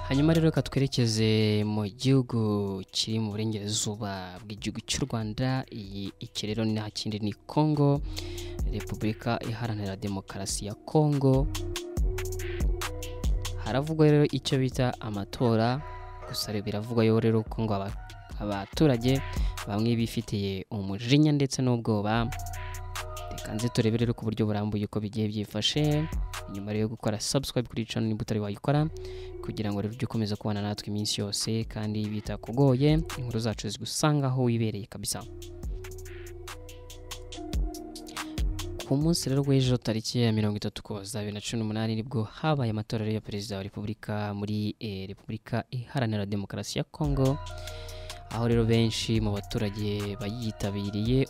Hanyuma rero reka twerekeze mu gihugu kiri mu burengerazuba bw'igihugu cy'u Rwanda. Iki rero nta kindi ni Congo, Repubulika Iharanira Demokarasi ya Congo. Haravugwa rero icyo bita amatora, gusa biravugwa rero ko ngo abaturage bamwe bifitiye umujinya ndetse n'ubwoba. Reka nze turebe rero ku buryo burambuye uko bigiye byifashe. Nyuma rero gukora subscribe kuri channel niba utari wayikora, kugira ngo rero ujye ukomeza kubana natwe iminsi yose kandi bitakugoye, inkuru zacu zigusanga aho wibereye kabisa. Ku munsi rero w'ejo tariki ya 30 Ukuboza 2018 nibwo habaye amatora ya perezida wa Repubulika muri Repubulika Iharanira Demokarasi ya Congo, aho rero benshi mu baturage bayitabiriye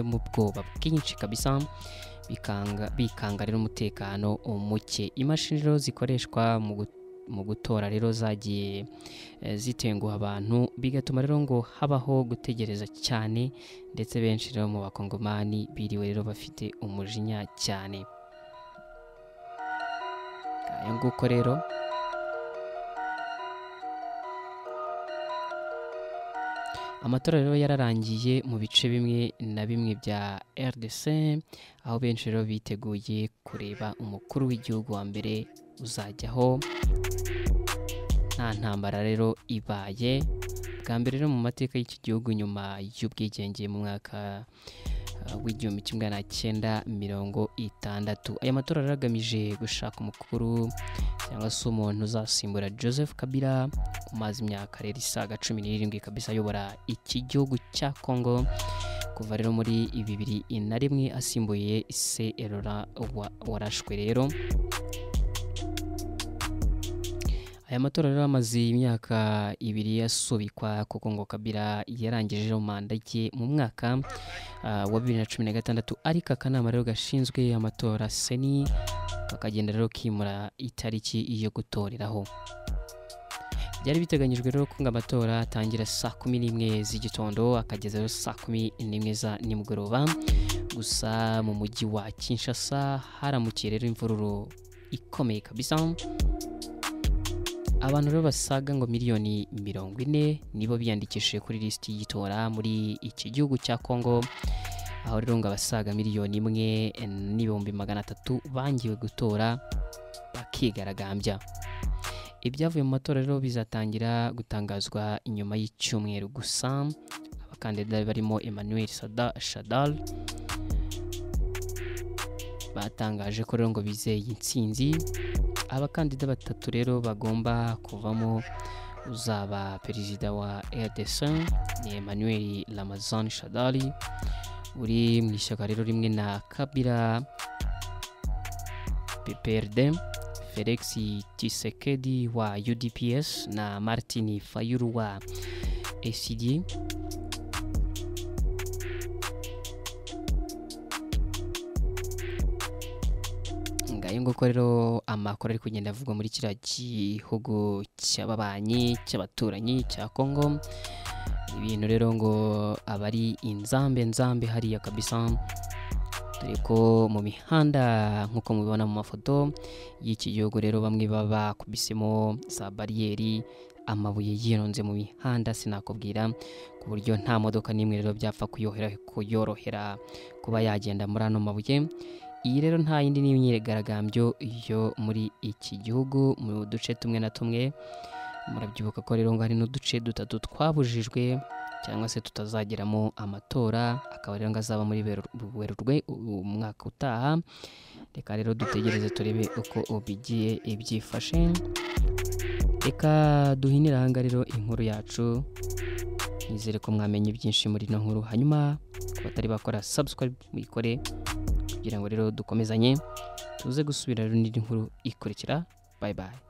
mu bwoba bwinshi kabisa, bikanga rero umutekano muke. Imashini rero zikoreshwa mu gutora rero zagiye zitenguha abantu, bigatuma rero ngo habaho gutegereza cyane, ndetse benshi rero mu bakongomani biriwe rero bafite umujinya cyane. Aya nguko rero amatora rero yararangiye mu bice bimwe na bimwe bya RDC, aho benshi rero biteguye kureba umukuru w'igihugu wa mbere uzajyaho nta ntambara rero ibaye. Bwa mbere rero mu mateka y'iki gihugu nyuma y'ubwigenge mu mwaka w'1960. Aya matora aragamije gushaka umukuru cyangwa se umuntu uzasimbura Joseph Kabila umaze imyaka rero isaga 17 kabisa ayobora iki gihugu cya Congo, kuva rero muri 2001 asimbuye se Laurent warashwe rero. Aya matora rero amaze imyaka 2 asubikwa, kuko ngo Kabila yarangije manda ye mu mwaka wa 2016, ariko akanama rero gashinzwe amatora Seni bakagenda rero kimura itariki yo gutoreraho. Byari biteganyijwe rero ko amatora atangira saa 11 z'igitondo akageza rero saa 11 za nimugoroba, gusa mu mujyi wa Kinshasa haramukiye rero imvururu ikomeye kabisa. Abantu rero basaga ngo miliyoni 40 nibo biyandikishije kuri listi y'itora muri iki gihugu cya Congo, aho rero ngo abasaga miliyoni 1,300,000 bangiwe gutora bakigaragambya. Ibyavuye mu matora rero bizatangira gutangazwa inyuma y'icyumweru gusa. Abakandida barimo Emmanuel Shadal batangaje ko rero ngo bizeye intsinzi. Abakandida batatu rero bagomba kuvamo uzaba perezida wa RDC ni Emmanuel Ramazan Shadali uri mu ishyaka rero rimwe na Kabila PPRD, Felix Tshisekedi wa UDPS na Martin Fayulu wa ACD. Nguko rero amakuru ari kugenda avugwa muri kiriya gihugu cy'ababanyi cy'abaturanyi cya Congo. Ibintu rero ngo abari inzambe hariya kabisa, dore ko mu mihanda nk'uko mubibona mu mafoto y'iki gihugu rero bamwe baba kubisemo za bariyeri, amabuye yironze mu mihanda sinakubwira, ku buryo nta modoka n'imwe rero byapfa kuyorohera kuba yagenda muri ano mabuye. Iyi rero nta yindi n'imyigaragambyo yo muri iki gihugu mu duce tumwe na tumwe. Murabyibuka ko rero ngo hari n'uduce dutatu twabujijwe cyangwa se tutazageramo amatora, akaba rero ngo azaba muri Werurwe umwaka utaha. Reka rero dutegereze turebe uko bigiye ibyifashe. Reka duhinira ahanga rero inkuru yacu, nizere ko mwamenye byinshi muri ino nkuru. Hanyuma ku batari bakora subscribe muyikore, kugira ngo rero dukomezanye tuze gusubira rero n'indi nkuru ikurikira. Bye bye.